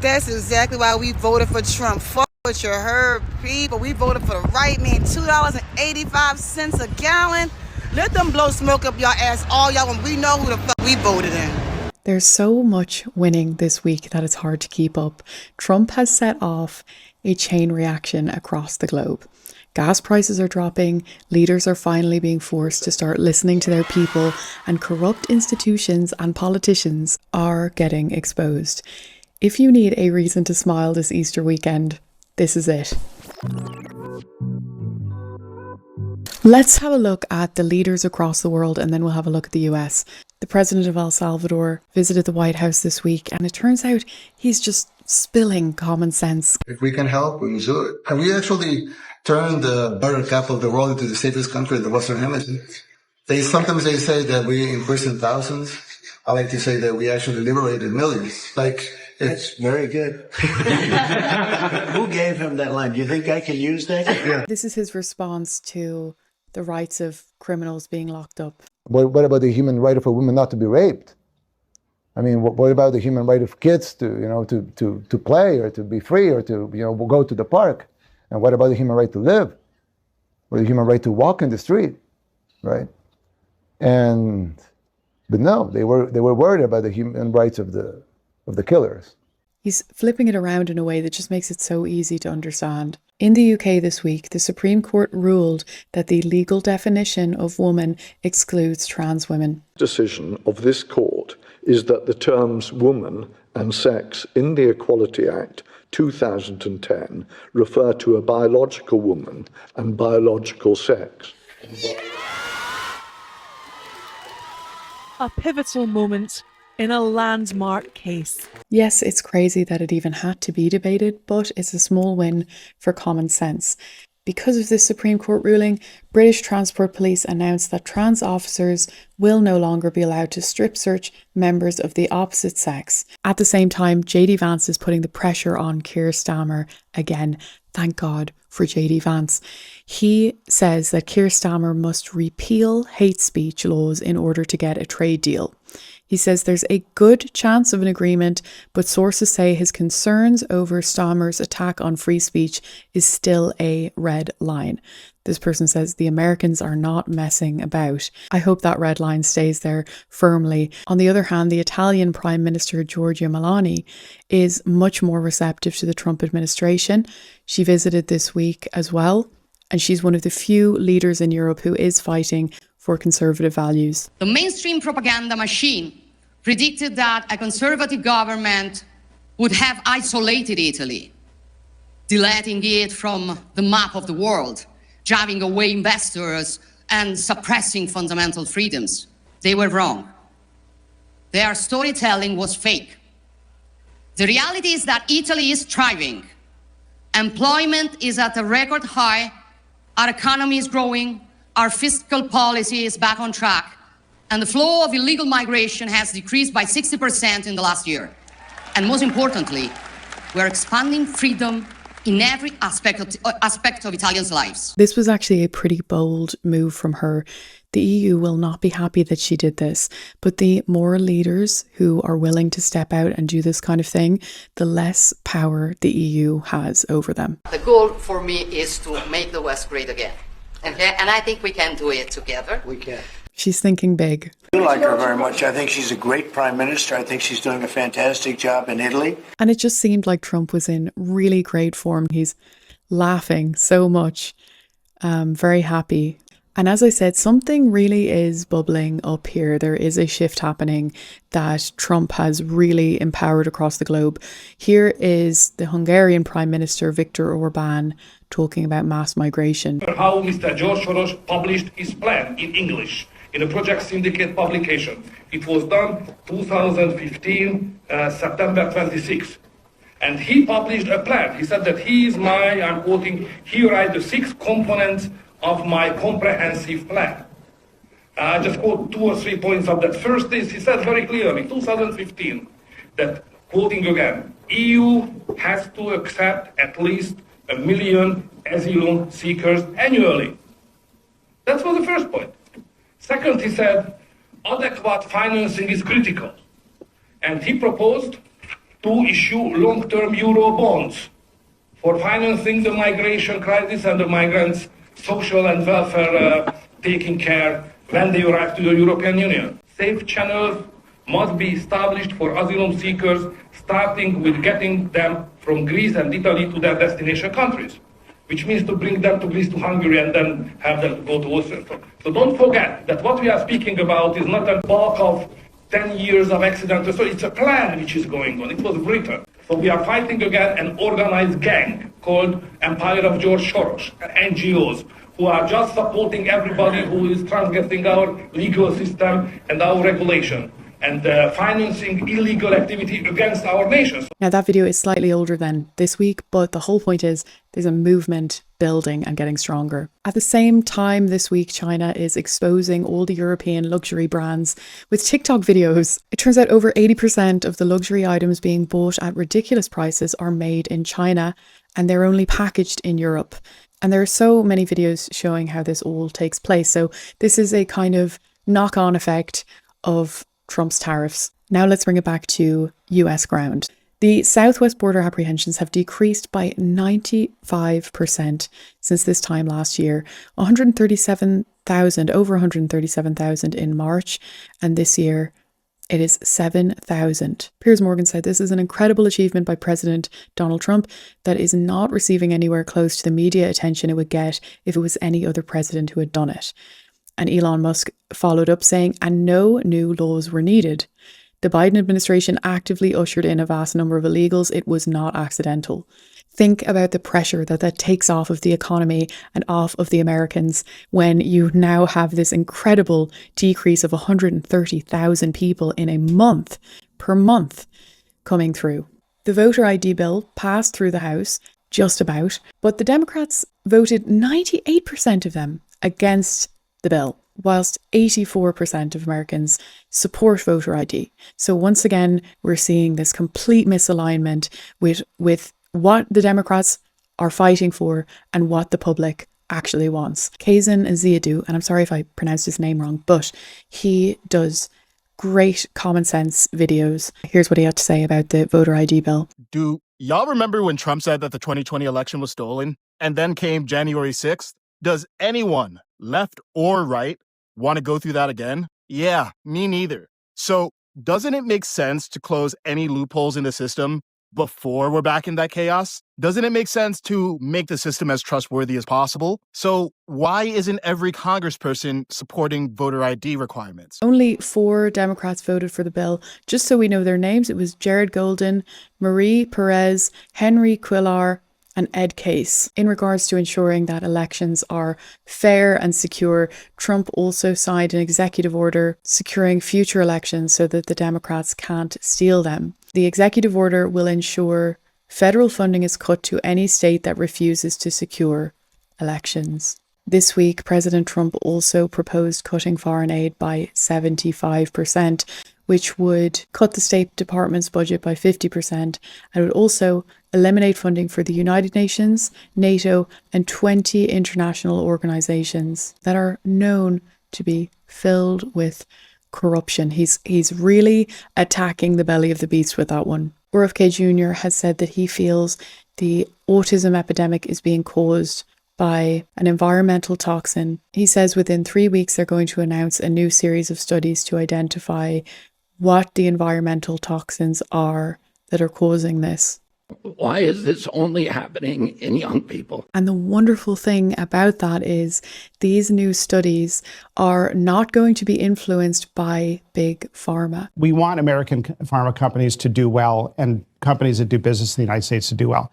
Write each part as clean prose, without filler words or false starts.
That's exactly why we voted for Trump. Fuck what you heard, people. We voted for the right man. $2.85 a gallon. Let them blow smoke up your ass all y'all when we know who the fuck we voted in. There's so much winning this week that it's hard to keep up. Trump has set off a chain reaction across the globe. Gas prices are dropping, leaders are finally being forced to start listening to their people, and corrupt institutions and politicians are getting exposed. If you need a reason to smile this Easter weekend, this is it. Let's have a look at the leaders across the world and then we'll have a look at the US. The president of El Salvador visited the White House this week and it turns out he's just spilling common sense. If we can help, we will do it. And we actually turned the murder capital of the world into the safest country in the Western Hemisphere. Sometimes they say that we imprisoned thousands. I like to say that we actually liberated millions. That's very good. Who gave him that line? Do you think I can use that? Yeah. This is his response to the rights of criminals being locked up. What about the human right of a woman not to be raped? I mean, what about the human right of kids to play or to be free or to go to the park? And what about the human right to live or the human right to walk in the street, right? But no, they were worried about the human rights of the killers. He's flipping it around in a way that just makes it so easy to understand. In the UK this week, the Supreme Court ruled that the legal definition of woman excludes trans women. Decision of this court is that the terms woman and sex in the Equality Act 2010 refer to a biological woman and biological sex. A pivotal moment in a landmark case. Yes, it's crazy that it even had to be debated, but it's a small win for common sense. Because of this Supreme Court ruling, British Transport Police announced that trans officers will no longer be allowed to strip search members of the opposite sex. At the same time, JD Vance is putting the pressure on Keir Starmer again. Thank God for JD Vance. He says that Keir Starmer must repeal hate speech laws in order to get a trade deal. He says there's a good chance of an agreement, but sources say his concerns over Starmer's attack on free speech is still a red line. This person says the Americans are not messing about. I hope that red line stays there firmly. On the other hand, the Italian Prime Minister Giorgia Meloni is much more receptive to the Trump administration. She visited this week as well, and she's one of the few leaders in Europe who is fighting for conservative values. The mainstream propaganda machine predicted that a conservative government would have isolated Italy, deleting it from the map of the world, driving away investors and suppressing fundamental freedoms. They were wrong. Their storytelling was fake. The reality is that Italy is thriving. Employment is at a record high, our economy is growing, our fiscal policy is back on track, and the flow of illegal migration has decreased by 60% in the last year. And most importantly, we're expanding freedom in every aspect of Italians' lives. This was actually a pretty bold move from her. The EU will not be happy that she did this, but the more leaders who are willing to step out and do this kind of thing, the less power the EU has over them. The goal for me is to make the West great again. Okay? And I think we can do it together. We can. She's thinking big. I like her very much. I think she's a great prime minister. I think she's doing a fantastic job in Italy. And it just seemed like Trump was in really great form. He's laughing so much, very happy. And as I said, something really is bubbling up here. There is a shift happening that Trump has really empowered across the globe. Here is the Hungarian Prime Minister Viktor Orbán talking about mass migration. How Mr. George Soros published his plan in English in a Project Syndicate publication. It was done 2015, September 26th. And he published a plan. He said that he is I'm quoting, here are the 6 components of my comprehensive plan. I just quote 2 or 3 points of that. First is, he said very clearly, 2015, that, quoting again, EU has to accept at least 1 million asylum seekers annually. That was the first point. Second, he said, adequate financing is critical. And he proposed to issue long-term euro bonds for financing the migration crisis and the migrants' social and welfare taking care when they arrive to the European Union. Safe channels must be established for asylum seekers, starting with getting them from Greece and Italy to their destination countries, which means to bring them to Greece, to Hungary, and then have them go to Austria. So don't forget that what we are speaking about is not a bulk of 10 years of accidental, so it's a plan which is going on. It was written. So we are fighting against an organized gang called Empire of George Soros, NGOs, who are just supporting everybody who is transgressing our legal system and our regulation, and financing illegal activity against our nation. Now, that video is slightly older than this week, but the whole point is there's a movement building and getting stronger. At the same time this week, China is exposing all the European luxury brands with TikTok videos. It turns out over 80% of the luxury items being bought at ridiculous prices are made in China, and they're only packaged in Europe. And there are so many videos showing how this all takes place. So this is a kind of knock-on effect of Trump's tariffs. Now let's bring it back to US ground. The southwest border apprehensions have decreased by 95% since this time last year. 137,000, over 137,000 in March, and this year it is 7,000. Piers Morgan said this is an incredible achievement by President Donald Trump that is not receiving anywhere close to the media attention it would get if it was any other president who had done it. And Elon Musk followed up saying, and no new laws were needed. The Biden administration actively ushered in a vast number of illegals. It was not accidental. Think about the pressure that takes off of the economy and off of the Americans when you now have this incredible decrease of 130,000 people in a month per month coming through. The voter ID bill passed through the House, just about, but the Democrats voted 98% of them against the bill, whilst 84% of Americans support voter ID. So once again, we're seeing this complete misalignment with what the Democrats are fighting for and what the public actually wants. Kazan Ziadou, and I'm sorry if I pronounced his name wrong, but he does great common sense videos. Here's what he had to say about the voter ID bill. Do y'all remember when Trump said that the 2020 election was stolen? And then came January 6th? Does anyone, left or right, want to go through that again? Yeah, me neither. So doesn't it make sense to close any loopholes in the system before we're back in that chaos? Doesn't it make sense to make the system as trustworthy as possible? So why isn't every congressperson supporting voter ID requirements? Only 4 Democrats voted for the bill. Just so we know their names, it was Jared Golden, Marie Perez, Henry Cuellar, and Ed Case. In regards to ensuring that elections are fair and secure, Trump also signed an executive order securing future elections so that the Democrats can't steal them. The executive order will ensure federal funding is cut to any state that refuses to secure elections. This week, President Trump also proposed cutting foreign aid by 75%, which would cut the State Department's budget by 50% and would also eliminate funding for the United Nations, NATO, and 20 international organizations that are known to be filled with corruption. He's really attacking the belly of the beast with that one. RFK Jr. has said that he feels the autism epidemic is being caused by an environmental toxin. He says within 3 weeks they're going to announce a new series of studies to identify what the environmental toxins are that are causing this. Why is this only happening in young people? And the wonderful thing about that is these new studies are not going to be influenced by big pharma. We want American pharma companies to do well and companies that do business in the United States to do well.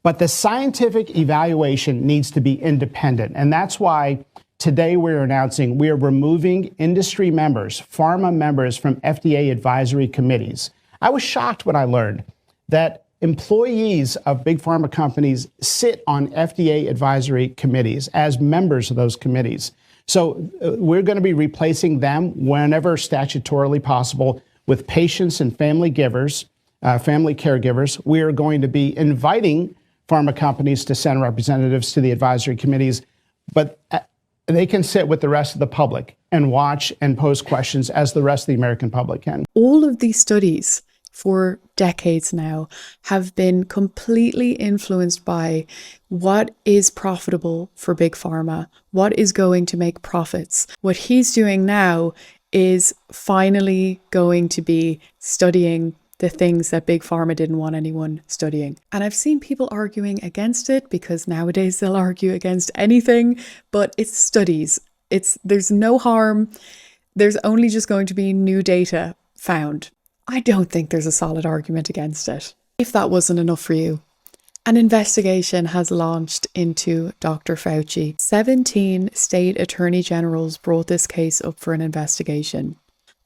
But the scientific evaluation needs to be independent. And that's why today we're announcing we are removing industry members, pharma members from FDA advisory committees. I was shocked when I learned that employees of big pharma companies sit on FDA advisory committees as members of those committees. So we're going to be replacing them whenever statutorily possible with patients and family caregivers. We are going to be inviting pharma companies to send representatives to the advisory committees, but they can sit with the rest of the public and watch and pose questions as the rest of the American public can. All of these studies for decades now have been completely influenced by what is profitable for Big Pharma, what is going to make profits. What he's doing now is finally going to be studying the things that Big Pharma didn't want anyone studying. And I've seen people arguing against it because nowadays they'll argue against anything, but it's studies. There's no harm. There's only just going to be new data found. I don't think there's a solid argument against it. If that wasn't enough for you, an investigation has launched into Dr. Fauci. 17 state attorney generals brought this case up for an investigation.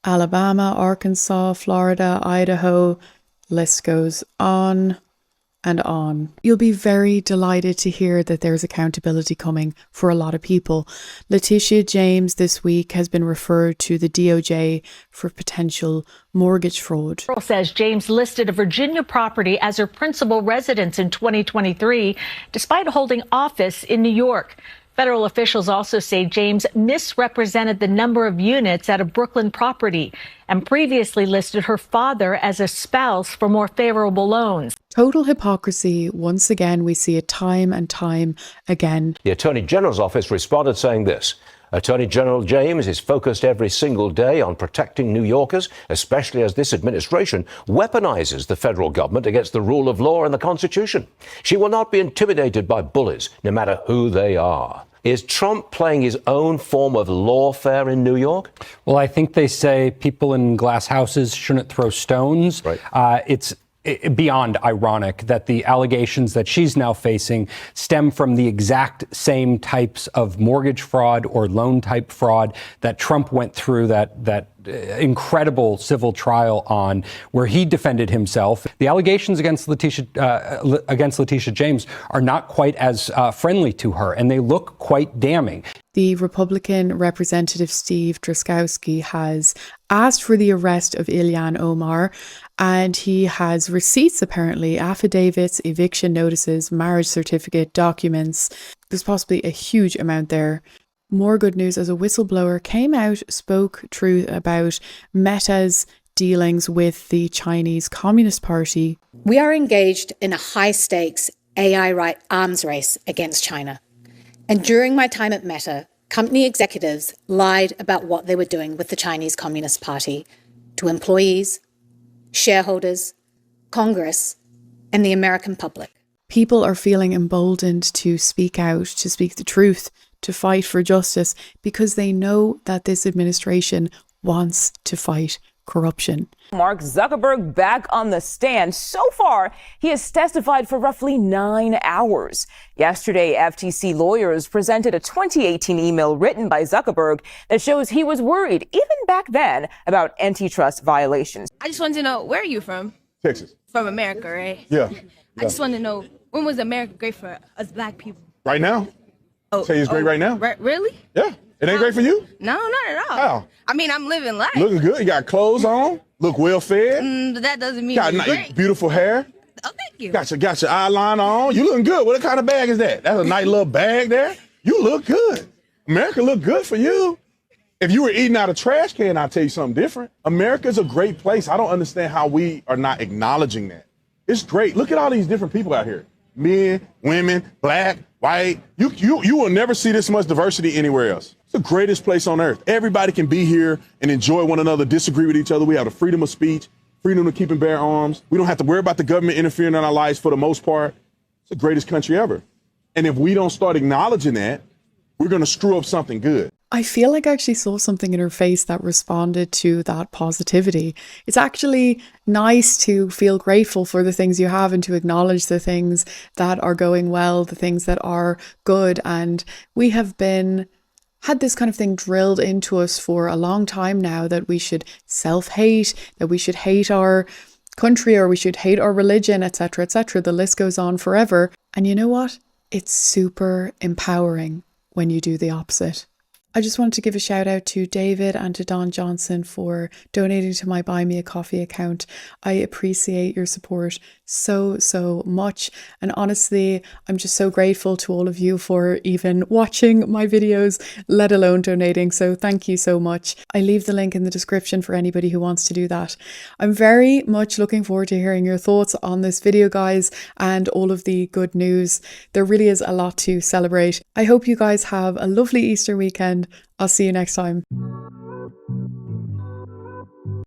Alabama, Arkansas, Florida, Idaho, list goes on and on. You'll be very delighted to hear that there's accountability coming for a lot of people. Letitia James this week has been referred to the DOJ for potential mortgage fraud. Says James listed a Virginia property as her principal residence in 2023, despite holding office in New York. Federal officials also say James misrepresented the number of units at a Brooklyn property and previously listed her father as a spouse for more favorable loans. Total hypocrisy. Once again, we see it time and time again. The Attorney General's office responded saying this: Attorney General James is focused every single day on protecting New Yorkers, especially as this administration weaponizes the federal government against the rule of law and the Constitution. She will not be intimidated by bullies, no matter who they are. Is Trump playing his own form of lawfare in New York? Well, I think they say people in glass houses shouldn't throw stones. Right. It's beyond ironic that the allegations that she's now facing stem from the exact same types of mortgage fraud or loan type fraud that Trump went through that incredible civil trial on, where he defended himself. The allegations against Letitia James are not quite as friendly to her, and they look quite damning. The Republican Representative Steve Drazkowski has asked for the arrest of Ilhan Omar, and he has receipts, apparently, affidavits, eviction notices, marriage certificate, documents. There's possibly a huge amount there. More good news as a whistleblower came out, spoke truth about Meta's dealings with the Chinese Communist Party. We are engaged in a high-stakes AI arms race against China. And during my time at Meta, company executives lied about what they were doing with the Chinese Communist Party to employees, shareholders, Congress, and the American public. People are feeling emboldened to speak out, to speak the truth, to fight for justice, because they know that this administration wants to fight corruption. Mark Zuckerberg back on the stand. So far, he has testified for roughly 9 hours. Yesterday, FTC lawyers presented a 2018 email written by Zuckerberg that shows he was worried, even back then, about antitrust violations. I just wanted to know, where are you from? Texas. From America, right? Yeah. I just want to know, when was America great for us black people? Right now. Say it's great right now. Really? Yeah. It ain't great for you? No, not at all. How? I mean, I'm living life. Looking good. You got clothes on. Look well fed. But that doesn't mean got it's great. Beautiful hair. Oh, thank you. Got your eyeliner on. You looking good. What kind of bag is that? That's a nice little bag there. You look good. America look good for you. If you were eating out of trash can, I'll tell you something different. America's a great place. I don't understand how we are not acknowledging that. It's great. Look at all these different people out here. Men, women, black, white. You will never see this much diversity anywhere else. It's the greatest place on earth. Everybody can be here and enjoy one another, disagree with each other. We have the freedom of speech, freedom to keep and bear arms. We don't have to worry about the government interfering in our lives for the most part. It's the greatest country ever. And if we don't start acknowledging that, we're going to screw up something good. I feel like I actually saw something in her face that responded to that positivity. It's actually nice to feel grateful for the things you have and to acknowledge the things that are going well, the things that are good. And we have had this kind of thing drilled into us for a long time now, that we should self-hate, that we should hate our country, or we should hate our religion, etc., etc. The list goes on forever. And you know what? It's super empowering when you do the opposite. I just wanted to give a shout out to David and to Don Johnson for donating to my Buy Me a Coffee account. I appreciate your support so much. And honestly, I'm just so grateful to all of you for even watching my videos, let alone donating. So thank you so much. I leave the link in the description for anybody who wants to do that. I'm very much looking forward to hearing your thoughts on this video, guys, and all of the good news. There really is a lot to celebrate. I hope you guys have a lovely Easter weekend. I'll see you next time.